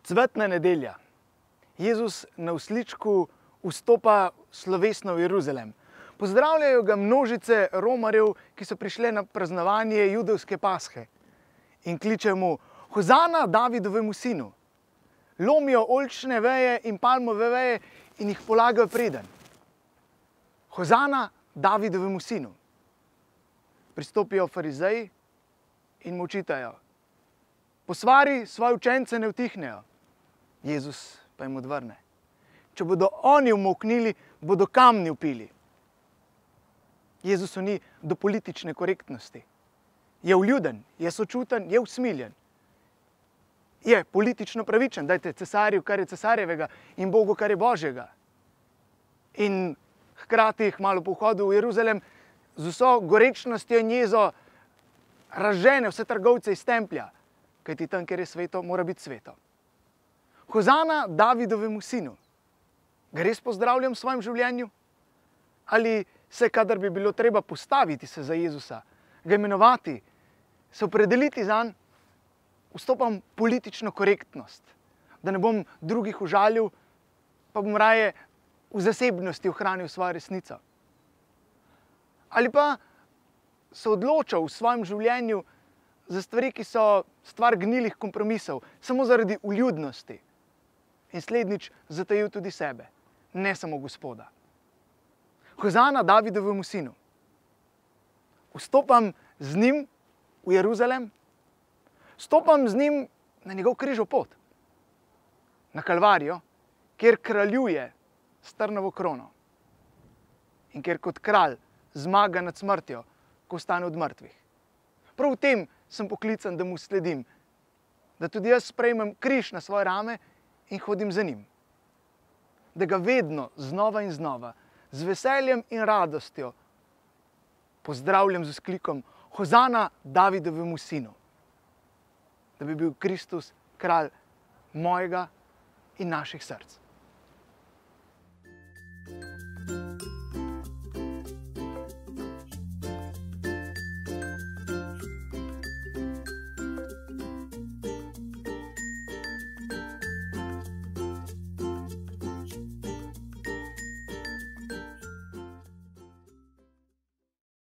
Cvetna nedelja. Jezus na vzličku vstopa slovesno v Jeruzalem. Pozdravljajo ga množice romarjev, ki so prišle na praznovanje judovske pashe. In kličejo mu: Hozana Davidovemu sinu. Lomijo oljčne veje in palmove veje in jih polagajo preden. Hozana Davidovemu sinu. Pristopijo farizeji in mu očitajo: posvari svoje učence ne utihnejo. Jezus pa jim odvrne: če bodo oni umolknili, bodo kamni vpili. Jezusu ni do politične korektnosti. Je vljuden, je sočuten, je usmiljen. Je politično pravičen, dajte cesarju, kar je cesarjevega, in Bogu, kar je Božjega. In hkrati, kmalu po vhodu v Jeruzalem, z vso gorečnostjo in jezo razžene vse trgovce iz templja, kajti tam, kjer je sveto, mora biti sveto. Hozana Davidovemu sinu. Ga res pozdravljam v svojem življenju? Ali se, kadar bi bilo treba postaviti se za Jezusa, ga imenovati, se opredeliti zanj, vstopam politično korektnost, da ne bom drugih užalil, pa bom raje v zasebnosti ohranil svojo resnico. Ali pa se odločal v svojem življenju za stvari, ki so stvar gnilih kompromisov, samo zaradi vljudnosti, in slednjič zatajil tudi sebe, ne samo Gospoda. Hozana Davidovemu sinu. Vstopam z njim v Jeruzalem, stopam z njim na njegov križov pot, na Kalvarijo, kjer kraljuje s trnovo krono in kjer kot kralj zmaga nad smrtjo, ko vstane od mrtvih. Prav v tem sem poklican, da mu sledim, da tudi jaz sprejmem križ na svoje rame in hodim za njim. Da ga vedno, znova in znova, z veseljem in radostjo pozdravljam z vzklikom: Hozana Davidovemu sinu. Da bi bil Kristus kralj mojega in naših src.